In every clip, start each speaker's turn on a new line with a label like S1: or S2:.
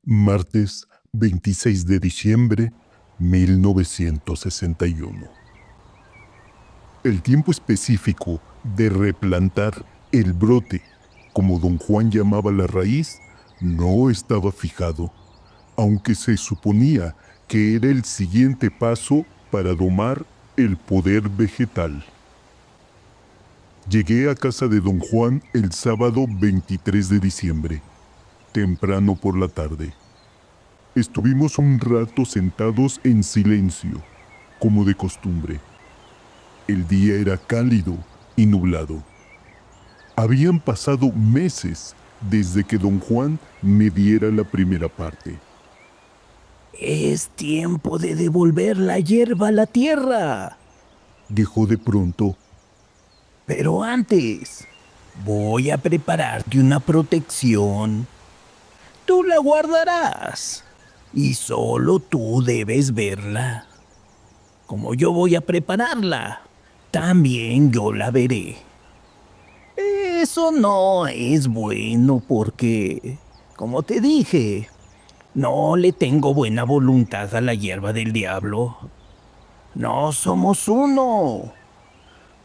S1: Martes 26 de diciembre 1961. El tiempo específico de replantar el brote, como don Juan llamaba la raíz, no estaba fijado, aunque se suponía que era el siguiente paso para domar el poder vegetal. Llegué a casa de don Juan el sábado 23 de diciembre, temprano por la tarde. Estuvimos un rato sentados en silencio, como de costumbre. El día era cálido y nublado. Habían pasado meses desde que don Juan me diera la primera parte.
S2: Es tiempo de devolver la hierba a la tierra.
S1: Dijo de pronto.
S2: Pero antes, voy a prepararte una protección. Tú la guardarás y solo tú debes verla. Como yo voy a prepararla, también yo la veré. Eso no es bueno porque, como te dije, no le tengo buena voluntad a la hierba del diablo. No somos uno.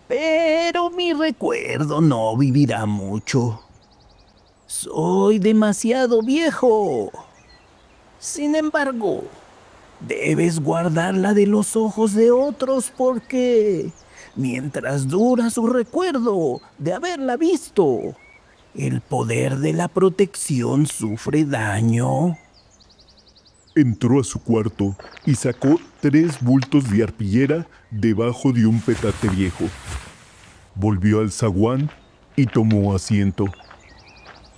S2: Pero mi recuerdo no vivirá mucho. Soy demasiado viejo. Sin embargo, debes guardarla de los ojos de otros porque, mientras dura su recuerdo de haberla visto, el poder de la protección sufre daño.
S1: Entró a su cuarto y sacó 3 bultos de arpillera debajo de un petate viejo. Volvió al zaguán y tomó asiento.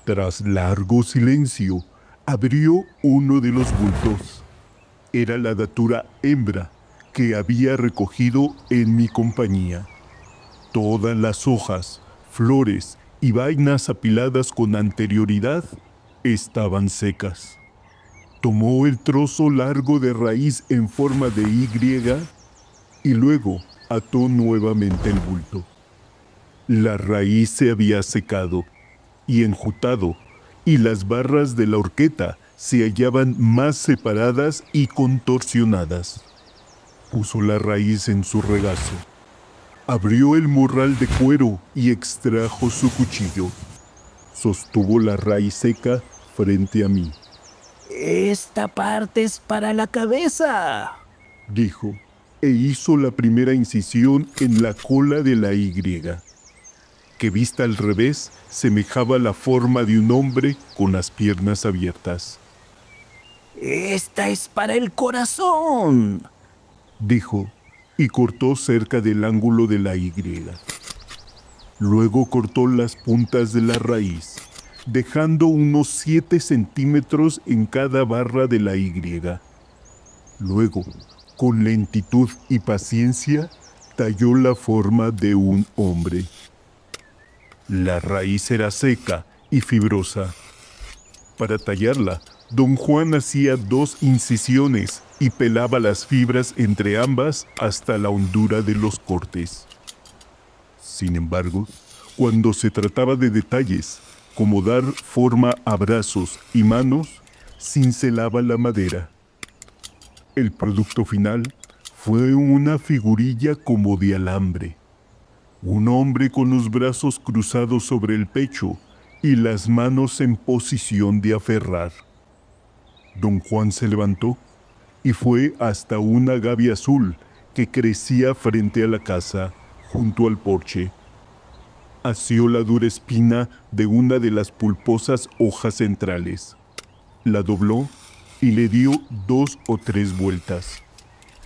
S1: Tras largo silencio, abrió uno de los bultos. Era la datura hembra que había recogido en mi compañía. Todas las hojas, flores y vainas apiladas con anterioridad estaban secas. Tomó el trozo largo de raíz en forma de Y y luego ató nuevamente el bulto. La raíz se había secado y enjutado, y las barras de la horqueta se hallaban más separadas y contorsionadas. Puso la raíz en su regazo. Abrió el morral de cuero y extrajo su cuchillo. Sostuvo la raíz seca frente a mí.
S2: Esta parte es para la cabeza,
S1: Dijo, e hizo la primera incisión en la cola de la Y, que vista al revés semejaba la forma de un hombre con las piernas abiertas.
S2: Esta es para el corazón,
S1: Dijo, y cortó cerca del ángulo de la Y. Luego cortó las puntas de la raíz, dejando unos 7 centímetros en cada barra de la Y. Luego, con lentitud y paciencia, talló la forma de un hombre. La raíz era seca y fibrosa. Para tallarla, don Juan hacía 2 incisiones y pelaba las fibras entre ambas hasta la hondura de los cortes. Sin embargo, cuando se trataba de detalles, como dar forma a brazos y manos, cincelaba la madera. El producto final fue una figurilla como de alambre. Un hombre con los brazos cruzados sobre el pecho y las manos en posición de aferrar. Don Juan se levantó y fue hasta una gavia azul que crecía frente a la casa, junto al porche. Asió la dura espina de una de las pulposas hojas centrales. La dobló y le dio 2 o 3 vueltas.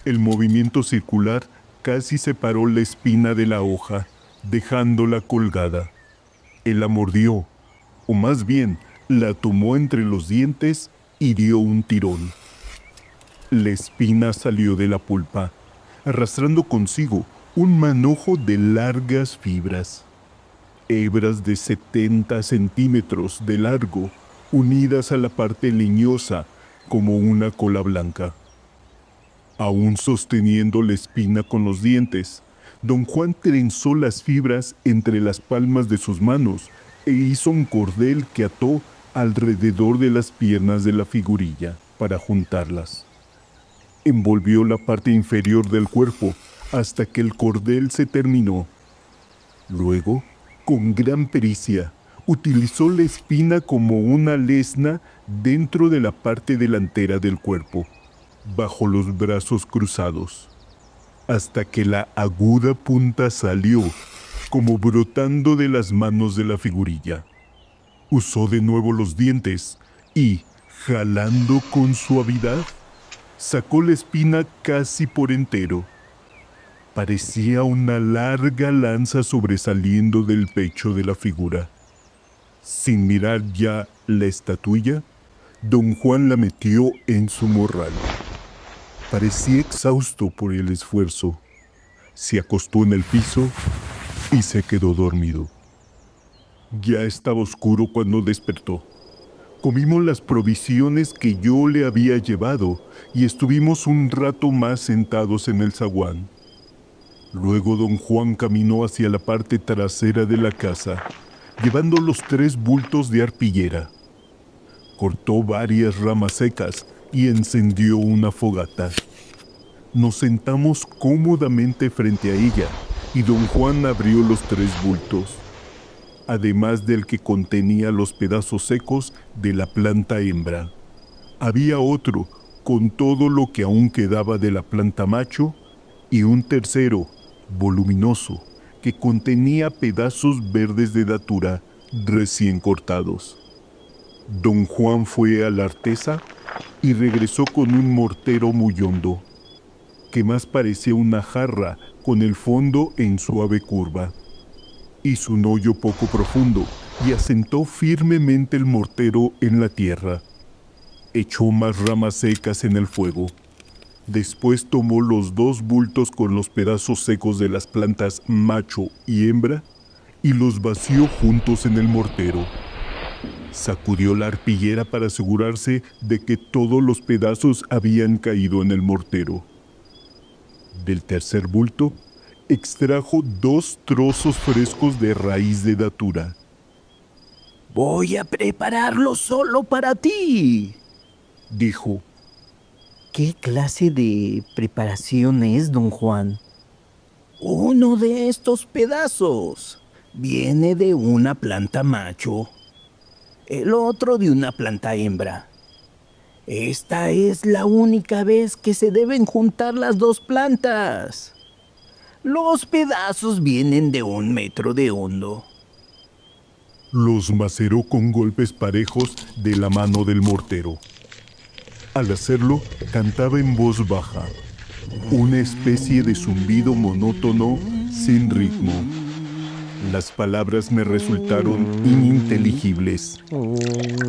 S1: El movimiento circular casi separó la espina de la hoja, dejándola colgada. Él la mordió, o más bien, la tomó entre los dientes y dio un tirón. La espina salió de la pulpa, arrastrando consigo un manojo de largas fibras. Hebras de 70 centímetros de largo, unidas a la parte leñosa como una cola blanca. Aún sosteniendo la espina con los dientes, don Juan trenzó las fibras entre las palmas de sus manos e hizo un cordel que ató alrededor de las piernas de la figurilla para juntarlas. Envolvió la parte inferior del cuerpo hasta que el cordel se terminó. Luego, con gran pericia, utilizó la espina como una lesna dentro de la parte delantera del cuerpo, bajo los brazos cruzados, hasta que la aguda punta salió, como brotando de las manos de la figurilla. Usó de nuevo los dientes y, jalando con suavidad, sacó la espina casi por entero. Parecía una larga lanza sobresaliendo del pecho de la figura. Sin mirar ya la estatuilla, don Juan la metió en su morral. Parecía exhausto por el esfuerzo. Se acostó en el piso y se quedó dormido. Ya estaba oscuro cuando despertó. Comimos las provisiones que yo le había llevado y estuvimos un rato más sentados en el zaguán. Luego don Juan caminó hacia la parte trasera de la casa, llevando los 3 bultos de arpillera. Cortó varias ramas secas y encendió una fogata. Nos sentamos cómodamente frente a ella y don Juan abrió los 3 bultos, además del que contenía los pedazos secos de la planta hembra. Había otro con todo lo que aún quedaba de la planta macho y un tercero, voluminoso, que contenía pedazos verdes de datura recién cortados. Don Juan fue a la artesa y regresó con un mortero muy hondo, que más parecía una jarra con el fondo en suave curva. Hizo un hoyo poco profundo y asentó firmemente el mortero en la tierra. Echó más ramas secas en el fuego. Después tomó los 2 bultos con los pedazos secos de las plantas macho y hembra y los vació juntos en el mortero. Sacudió la arpillera para asegurarse de que todos los pedazos habían caído en el mortero. Del tercer bulto, extrajo 2 trozos frescos de raíz de datura.
S2: Voy a prepararlo solo para ti,
S1: dijo.
S2: ¿Qué clase de preparación es, don Juan? Uno de estos pedazos viene de una planta macho, el otro de una planta hembra. Esta es la única vez que se deben juntar las 2 plantas. Los pedazos vienen de 1 metro de hondo.
S1: Los maceró con golpes parejos de la mano del mortero. Al hacerlo, cantaba en voz baja, una especie de zumbido monótono sin ritmo. Las palabras me resultaron ininteligibles.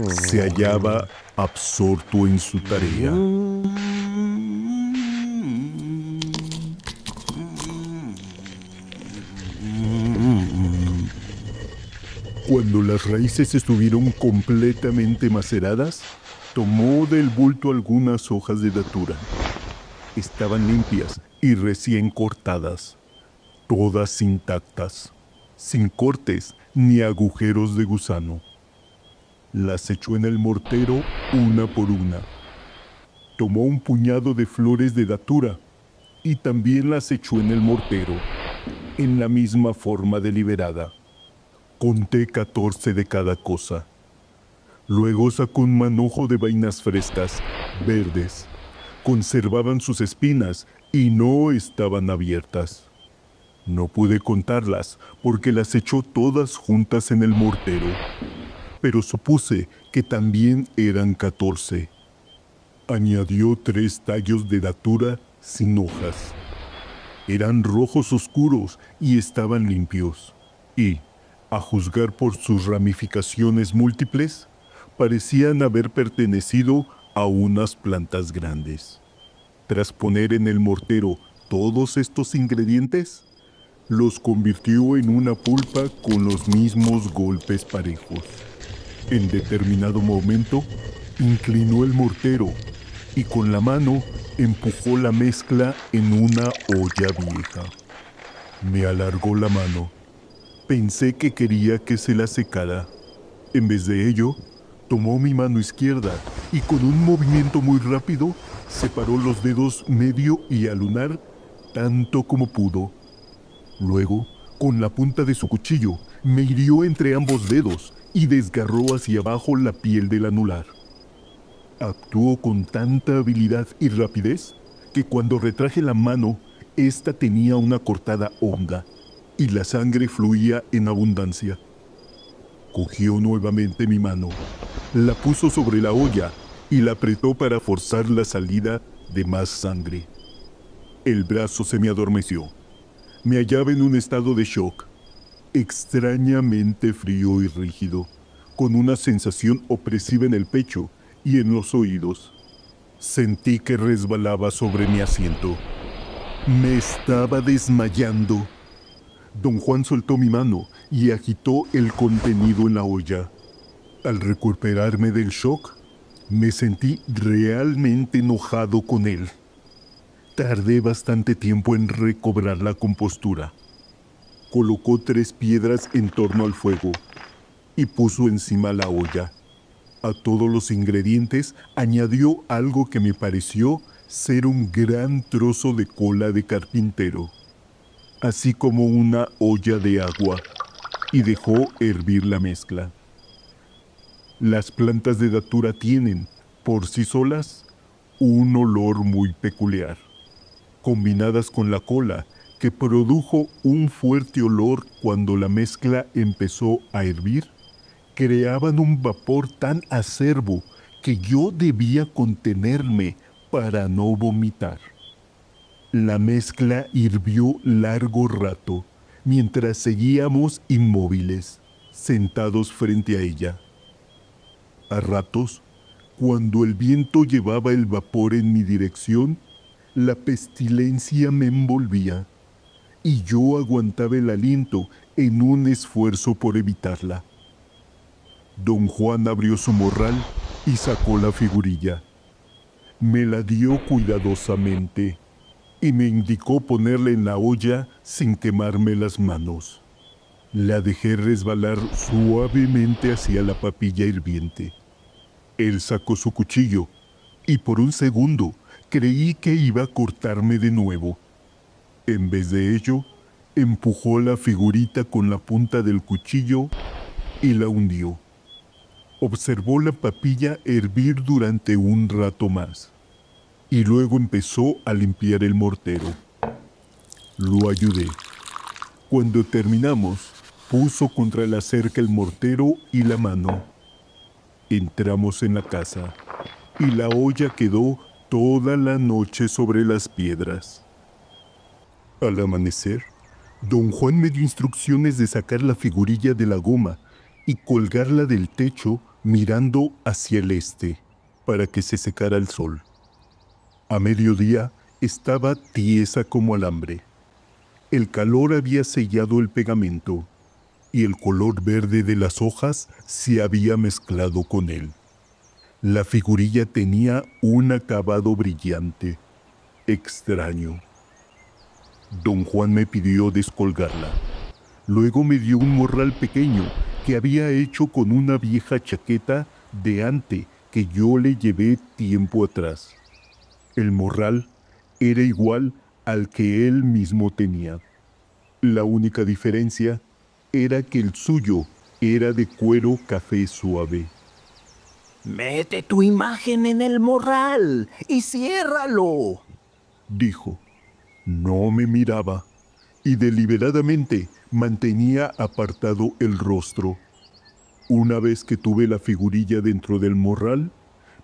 S1: Se hallaba absorto en su tarea. Cuando las raíces estuvieron completamente maceradas, tomó del bulto algunas hojas de datura. Estaban limpias y recién cortadas, todas intactas, sin cortes ni agujeros de gusano. Las echó en el mortero una por una. Tomó un puñado de flores de datura y también las echó en el mortero, en la misma forma deliberada. Conté 14 de cada cosa. Luego sacó un manojo de vainas frescas, verdes. Conservaban sus espinas y no estaban abiertas. No pude contarlas porque las echó todas juntas en el mortero, pero supuse que también eran 14. Añadió 3 tallos de datura sin hojas. Eran rojos oscuros y estaban limpios, y, a juzgar por sus ramificaciones múltiples, parecían haber pertenecido a unas plantas grandes. Tras poner en el mortero todos estos ingredientes, los convirtió en una pulpa con los mismos golpes parejos. En determinado momento, inclinó el mortero y con la mano empujó la mezcla en una olla vieja. Me alargó la mano. Pensé que quería que se la secara. En vez de ello, Tomó mi mano izquierda y con un movimiento muy rápido separó los dedos medio y anular tanto como pudo. Luego, con la punta de su cuchillo, me hirió entre ambos dedos y desgarró hacia abajo la piel del anular. Actuó con tanta habilidad y rapidez que cuando retraje la mano, ésta tenía una cortada honda y la sangre fluía en abundancia. Cogió nuevamente mi mano, la puso sobre la olla y la apretó para forzar la salida de más sangre. El brazo se me adormeció. Me hallaba en un estado de shock, extrañamente frío y rígido, con una sensación opresiva en el pecho y en los oídos. Sentí que resbalaba sobre mi asiento. Me estaba desmayando. Don Juan soltó mi mano y agitó el contenido en la olla. Al recuperarme del shock, me sentí realmente enojado con él. Tardé bastante tiempo en recobrar la compostura. Colocó 3 piedras en torno al fuego y puso encima la olla. A todos los ingredientes añadió algo que me pareció ser un gran trozo de cola de carpintero, así como una olla de agua, y dejó hervir la mezcla. Las plantas de datura tienen, por sí solas, un olor muy peculiar. Combinadas con la cola, que produjo un fuerte olor cuando la mezcla empezó a hervir, creaban un vapor tan acerbo que yo debía contenerme para no vomitar. La mezcla hirvió largo rato, mientras seguíamos inmóviles, sentados frente a ella. A ratos, cuando el viento llevaba el vapor en mi dirección, la pestilencia me envolvía y yo aguantaba el aliento en un esfuerzo por evitarla. Don Juan abrió su morral y sacó la figurilla. Me la dio cuidadosamente y me indicó ponerla en la olla sin quemarme las manos. La dejé resbalar suavemente hacia la papilla hirviente. Él sacó su cuchillo y por un segundo creí que iba a cortarme de nuevo. En vez de ello, empujó la figurita con la punta del cuchillo y la hundió. Observó la papilla hervir durante un rato más y luego empezó a limpiar el mortero. Lo ayudé. Cuando terminamos, puso contra la cerca el mortero y la mano. Entramos en la casa y la olla quedó toda la noche sobre las piedras. Al amanecer, don Juan me dio instrucciones de sacar la figurilla de la goma y colgarla del techo mirando hacia el este, para que se secara el sol. A mediodía estaba tiesa como alambre. El calor había sellado el pegamento y el color verde de las hojas se había mezclado con él. La figurilla tenía un acabado brillante, extraño. Don Juan me pidió descolgarla. Luego me dio un morral pequeño que había hecho con una vieja chaqueta de ante que yo le llevé tiempo atrás. El morral era igual al que él mismo tenía. La única diferencia era que el suyo era de cuero café suave.
S2: Mete tu imagen en el morral y ciérralo,
S1: dijo. No me miraba y deliberadamente mantenía apartado el rostro. Una vez que tuve la figurilla dentro del morral,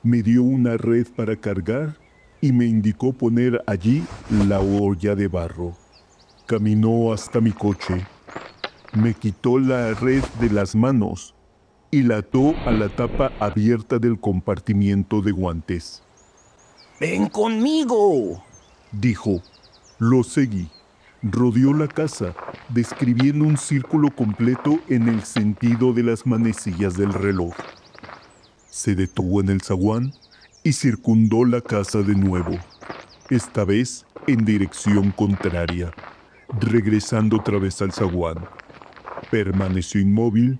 S1: me dio una red para cargar y me indicó poner allí la olla de barro. Caminó hasta mi coche. Me quitó la red de las manos y la ató a la tapa abierta del compartimiento de guantes.
S2: ¡Ven conmigo!,
S1: dijo. Lo seguí. Rodeó la casa, describiendo un círculo completo en el sentido de las manecillas del reloj. Se detuvo en el zaguán y circundó la casa de nuevo, esta vez en dirección contraria, regresando otra vez al zaguán. Permaneció inmóvil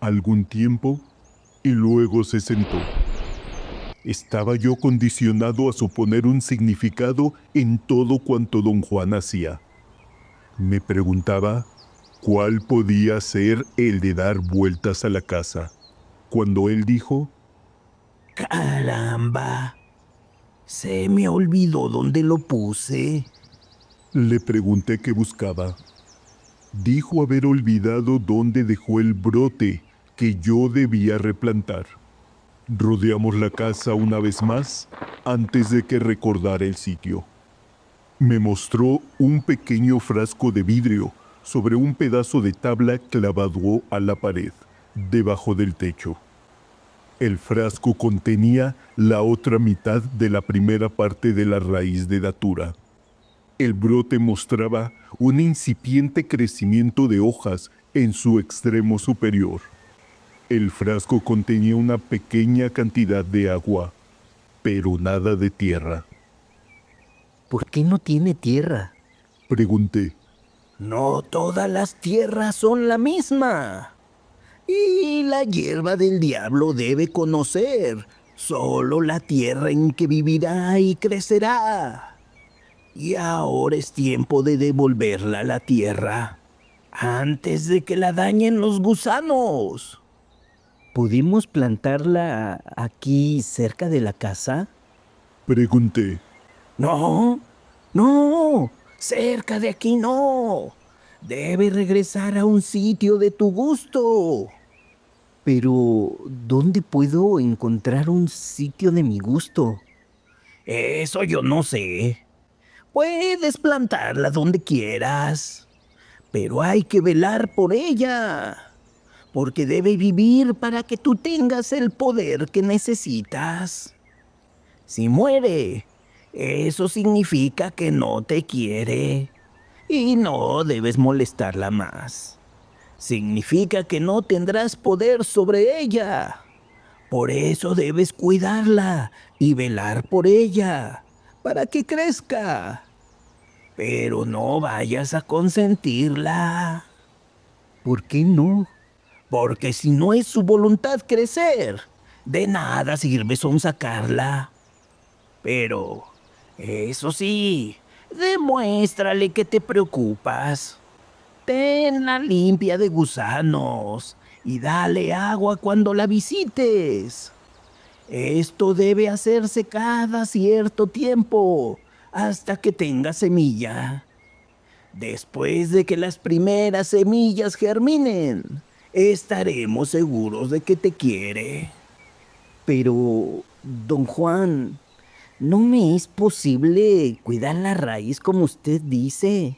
S1: algún tiempo y luego se sentó. Estaba yo condicionado a suponer un significado en todo cuanto don Juan hacía. Me preguntaba cuál podía ser el de dar vueltas a la casa, cuando él dijo:
S2: ¡Caramba! Se me olvidó dónde lo puse.
S1: Le pregunté qué buscaba. Dijo haber olvidado dónde dejó el brote que yo debía replantar. Rodeamos la casa una vez más antes de que recordara el sitio. Me mostró un pequeño frasco de vidrio sobre un pedazo de tabla clavado a la pared, debajo del techo. El frasco contenía la otra mitad de la primera parte de la raíz de datura. El brote mostraba un incipiente crecimiento de hojas en su extremo superior. El frasco contenía una pequeña cantidad de agua, pero nada de tierra.
S2: ¿Por qué no tiene tierra?
S1: Pregunté.
S2: No todas las tierras son la misma. Y la hierba del diablo debe conocer solo la tierra en que vivirá y crecerá. Y ahora es tiempo de devolverla a la tierra antes de que la dañen los gusanos. ¿Pudimos plantarla aquí cerca de la casa?
S1: Pregunté.
S2: No, no, cerca de aquí no. Debe regresar a un sitio de tu gusto. Pero, ¿dónde puedo encontrar un sitio de mi gusto? Eso yo no sé. Puedes plantarla donde quieras, pero hay que velar por ella, porque debe vivir para que tú tengas el poder que necesitas. Si muere, eso significa que no te quiere y no debes molestarla más. Significa que no tendrás poder sobre ella. Por eso debes cuidarla y velar por ella, para que crezca. Pero no vayas a consentirla. ¿Por qué no? Porque si no es su voluntad crecer, de nada sirve sonsacarla. Pero, eso sí, demuéstrale que te preocupas. Tenla limpia de gusanos y dale agua cuando la visites. Esto debe hacerse cada cierto tiempo, hasta que tenga semilla. Después de que las primeras semillas germinen, estaremos seguros de que te quiere. Pero, don Juan, no me es posible cuidar la raíz como usted dice.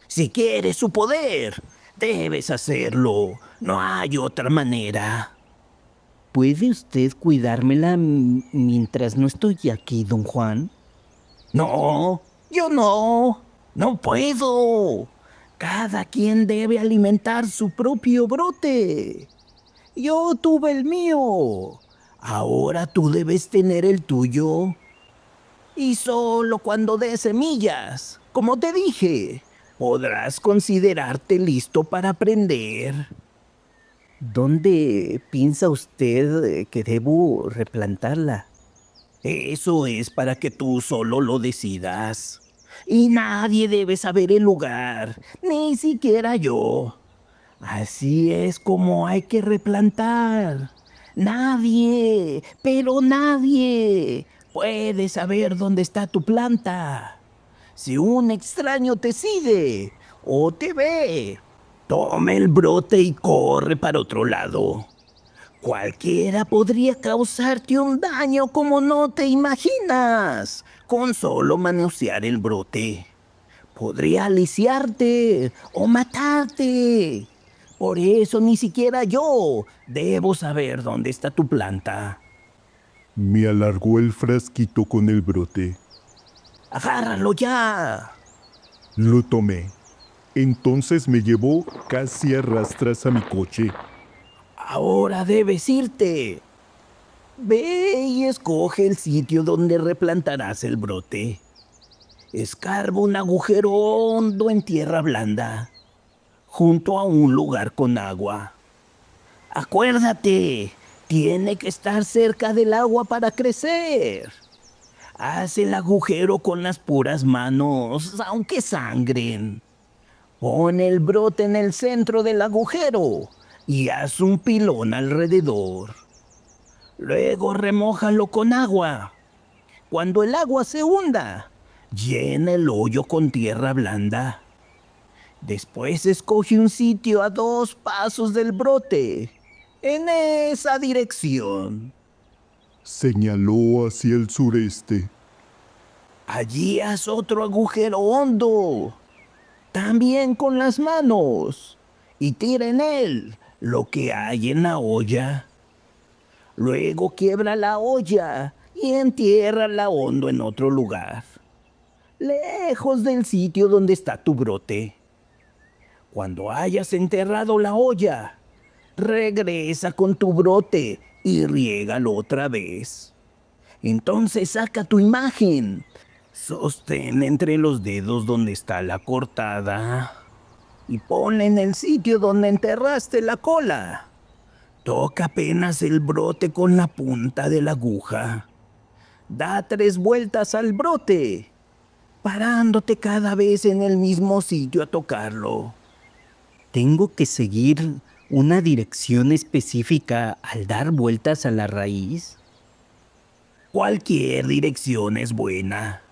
S2: Si quieres su poder, debes hacerlo. No hay otra manera. ¿Puede usted cuidármela mientras no estoy aquí, don Juan? No, yo no. No puedo. Cada quien debe alimentar su propio brote. Yo tuve el mío. Ahora tú debes tener el tuyo. Y solo cuando dé semillas, como te dije, podrás considerarte listo para aprender. ¿Dónde piensa usted que debo replantarla? Eso es para que tú solo lo decidas. Y nadie debe saber el lugar, ni siquiera yo. Así es como hay que replantar. Nadie, pero nadie, puede saber dónde está tu planta. Si un extraño te sigue o te ve, toma el brote y corre para otro lado. Cualquiera podría causarte un daño como no te imaginas, con solo manosear el brote. Podría aliciarte o matarte. Por eso ni siquiera yo debo saber dónde está tu planta.
S1: Me alargó el frasquito con el brote.
S2: ¡Agárralo ya!
S1: Lo tomé. Entonces me llevó casi a rastras a mi coche.
S2: Ahora debes irte. Ve y escoge el sitio donde replantarás el brote. Escarba un agujero hondo en tierra blanda, junto a un lugar con agua. Acuérdate Tiene que estar cerca del agua para crecer. Haz el agujero con las puras manos, aunque sangren. Pon el brote en el centro del agujero y haz un pilón alrededor. Luego remójalo con agua. Cuando el agua se hunda, llena el hoyo con tierra blanda. Después escoge un sitio a 2 pasos del brote, en esa dirección.
S1: Señaló hacia el sureste.
S2: Allí haz otro agujero hondo, también con las manos, y tira en él lo que hay en la olla. Luego quiebra la olla y entiérrala hondo en otro lugar, lejos del sitio donde está tu brote. Cuando hayas enterrado la olla, regresa con tu brote y riégalo otra vez. Entonces saca tu imagen. Sostén entre los dedos donde está la cortada y ponla en el sitio donde enterraste la cola. Toca apenas el brote con la punta de la aguja. Da 3 vueltas al brote, parándote cada vez en el mismo sitio a tocarlo. ¿Tengo que seguir una dirección específica al dar vueltas a la raíz? Cualquier dirección es buena,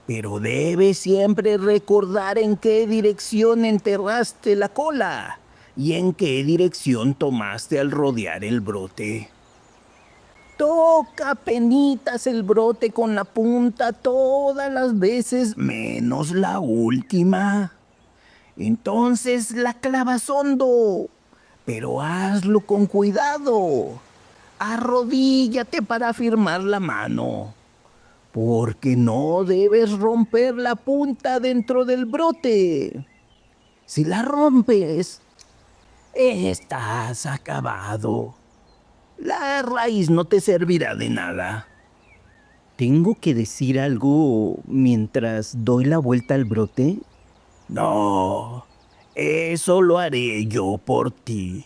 S2: pero debes siempre recordar en qué dirección enterraste la cola y en qué dirección tomaste al rodear el brote. Toca penitas el brote con la punta todas las veces menos la última. Entonces la clavas hondo, pero hazlo con cuidado. Arrodíllate para firmar la mano, porque no debes romper la punta dentro del brote. Si la rompes, estás acabado. La raíz no te servirá de nada. ¿Tengo que decir algo mientras doy la vuelta al brote? No, eso lo haré yo por ti.